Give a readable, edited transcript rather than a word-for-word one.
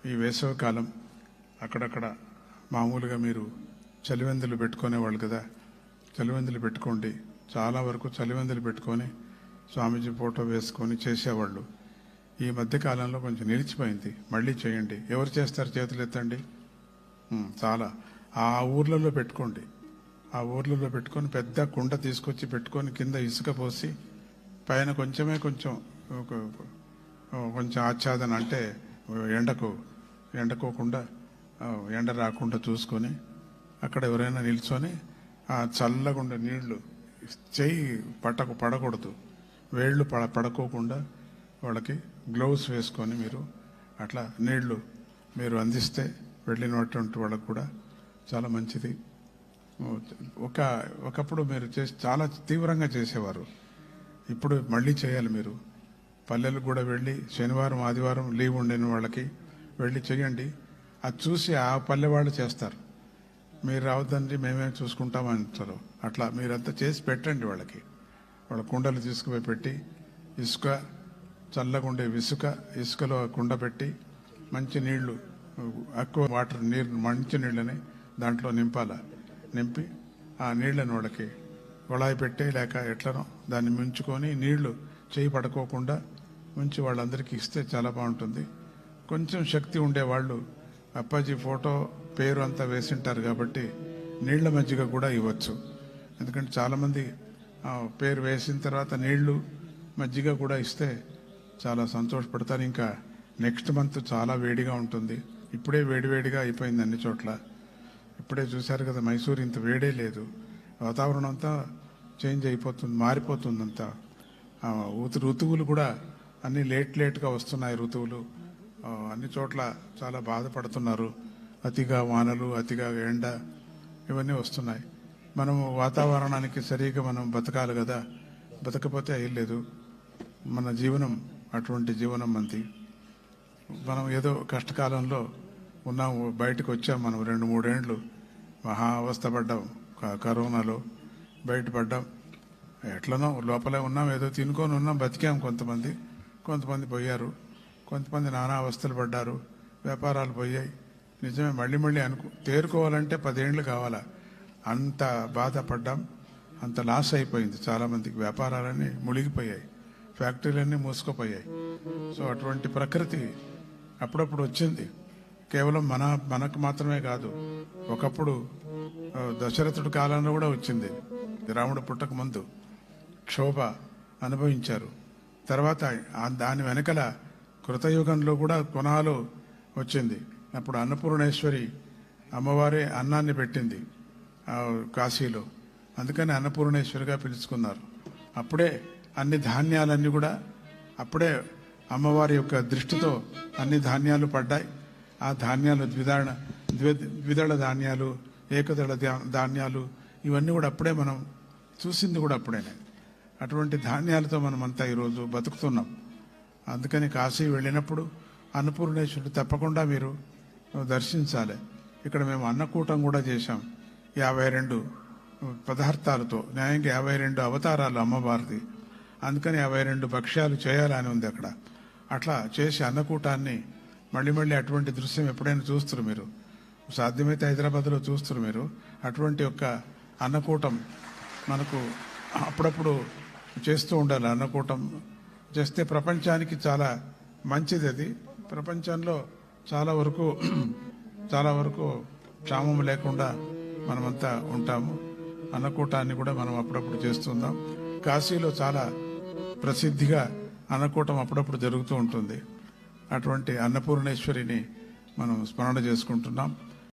ఈ వేసవి కాలం అక్కడక్కడ మామూలుగా మీరు చలివెందులు పెట్టుకునేవాళ్ళు కదా, చలివెందులు పెట్టుకోండి. చాలా వరకు చలివెందులు పెట్టుకొని స్వామీజీ ఫోటో వేసుకొని చేసేవాళ్ళు. ఈ మధ్యకాలంలో కొంచెం నిలిచిపోయింది. మళ్ళీ చేయండి. ఎవరు చేస్తారు? చేతులు ఎత్తండి. చాలా ఆ ఊర్లలో పెట్టుకోండి. ఆ ఊర్లలో పెట్టుకొని పెద్ద కుండ తీసుకొచ్చి పెట్టుకొని కింద ఇసుక పోసి పైన కొంచెం ఆచ్ఛాదన, అంటే ఎండకోకుండా ఎండ రాకుండా చూసుకొని అక్కడ ఎవరైనా నిల్చొని ఆ చల్లగుండే నీళ్లు చెయ్యి పడకూడదు, వేళ్ళు పడుకోకుండా వాళ్ళకి గ్లౌస్ వేసుకొని మీరు అట్లా నీళ్లు మీరు అందిస్తే వెళ్ళినటువంటి వాళ్ళకు కూడా చాలా మంచిది. ఒకప్పుడు మీరు చాలా తీవ్రంగా చేసేవారు. ఇప్పుడు మళ్ళీ చేయాలి. మీరు పల్లెలకు కూడా వెళ్ళి శనివారం ఆదివారం లీవ్ ఉండిన వాళ్ళకి వెళ్ళి చేయండి. అది చూసి ఆ పల్లె వాళ్ళు చేస్తారు. మీరు రావద్దండి, మేమే చూసుకుంటామంటారు. అట్లా మీరంతా చేసి పెట్టండి వాళ్ళకి. వాళ్ళ కుండలు తీసుకుపోయి పెట్టి ఇసుక, చల్లగా ఉండే ఇసుకలో కుండ పెట్టి మంచి నీళ్లు, ఎక్కువ వాటర్ మంచి నీళ్ళని దాంట్లో నింపి ఆ నీళ్ళని వాళ్ళకి కొళాయి పెట్టి లేక ఎట్లనో దాన్ని ముంచుకొని నీళ్లు చేయి పడుకోకుండా ముంచి వాళ్ళందరికీ ఇస్తే చాలా బాగుంటుంది. కొంచెం శక్తి ఉండేవాళ్ళు అప్పాజీ ఫోటో పేరు అంతా వేసింటారు కాబట్టి నీళ్ల మజ్జిగ కూడా ఇవ్వచ్చు. ఎందుకంటే చాలామంది పేరు వేసిన తర్వాత నీళ్లు మజ్జిగ కూడా ఇస్తే చాలా సంతోషపడతారు. ఇంకా నెక్స్ట్ మంత్ చాలా వేడిగా ఉంటుంది. ఇప్పుడే వేడిగా అయిపోయింది అన్ని చోట్ల. ఇప్పుడే చూశారు కదా, మైసూరు ఇంత వేడే లేదు. వాతావరణం అంతా చేంజ్ అయిపోతుంది, మారిపోతుంది అంతా. ఋతువులు కూడా అన్ని లేట్గా వస్తున్నాయి. ఋతువులు అన్ని చోట్ల చాలా బాధపడుతున్నారు. అతిగా వానలు, అతిగా ఎండ, ఇవన్నీ వస్తున్నాయి. మనము వాతావరణానికి సరిగా మనం బతకాలి కదా, బతకపోతే అయ్యలేదు. మన జీవనం అటువంటి జీవనం మంది. మనం ఏదో కష్టకాలంలో ఉన్నాము, బయటకు వచ్చాం. మనం 2-3 ఏండ్లు మహా అవస్థపడ్డాం. కరోనాలో బయటపడ్డాం. ఎట్లనో లోపలే ఉన్నాం, ఏదో తినుకొని ఉన్నాం, బతికాం. కొంతమంది పోయారు, కొంతమంది నానా అవస్థలు పడ్డారు, వ్యాపారాలు పోయాయి. నిజమే, మళ్ళీ తేరుకోవాలంటే 10 ఏండ్లు కావాలా. అంత బాధపడ్డాం, అంత లాస్ అయిపోయింది. చాలామందికి వ్యాపారాలన్నీ మునిగిపోయాయి, ఫ్యాక్టరీలన్నీ మూసుకుపోయాయి. సో అటువంటి ప్రకృతి అప్పుడప్పుడు వచ్చింది. కేవలం మనకు మాత్రమే కాదు, ఒకప్పుడు దశరథుడి కాలంలో కూడా వచ్చింది. రాముడు పుట్టక ముందు క్షోభ అనుభవించారు. తర్వాత దాని వెనకల కృతయుగంలో కూడా కొనాలు వచ్చింది. అప్పుడు అన్నపూర్ణేశ్వరి అమ్మవారే అన్నాన్ని పెట్టింది కాశీలో. అందుకని అన్నపూర్ణేశ్వరిగా పిలుచుకున్నారు. అప్పుడే అన్ని ధాన్యాలన్నీ కూడా అప్పుడే అమ్మవారి యొక్క దృష్టితో అన్ని ధాన్యాలు పడ్డాయి. ఆ ధాన్యాలు ద్విదళ ధాన్యాలు, ఏకదళ ధాన్యాలు, ఇవన్నీ కూడా అప్పుడే మనం చూసింది కూడా అప్పుడేనే. అటువంటి ధాన్యాలతో మనమంతా ఈరోజు బతుకుతున్నాం. అందుకని కాశీ వెళ్ళినప్పుడు అన్నపూర్ణేశ్వరుడు తప్పకుండా మీరు దర్శించాలి. ఇక్కడ మేము అన్నకూటం కూడా చేశాం 52 పదార్థాలతో. న్యాయంగా 52 అవతారాలు అమ్మవారిది. అందుకని 52 భక్ష్యాలు చేయాలని ఉంది అక్కడ. అట్లా చేసి అన్నకూటాన్ని మళ్ళీ అటువంటి దృశ్యం ఎప్పుడైనా చూస్తారు మీరు, సాధ్యమైతే హైదరాబాద్లో చూస్తారు మీరు. అటువంటి యొక్క అన్నకూటం మనకు అప్పుడప్పుడు చేస్తూ ఉండాలి. అన్నకూటం చేస్తే ప్రపంచానికి చాలా మంచిది. అది ప్రపంచంలో చాలా వరకు క్షామం లేకుండా మనమంతా ఉంటాము. అన్నకూటాన్ని కూడా మనం అప్పుడప్పుడు చేస్తుందాం. కాశీలో చాలా ప్రసిద్ధిగా అన్నకూటం అప్పుడప్పుడు జరుగుతూ ఉంటుంది. అటువంటి అన్నపూర్ణేశ్వరిని మనం స్మరణ చేసుకుంటున్నాం.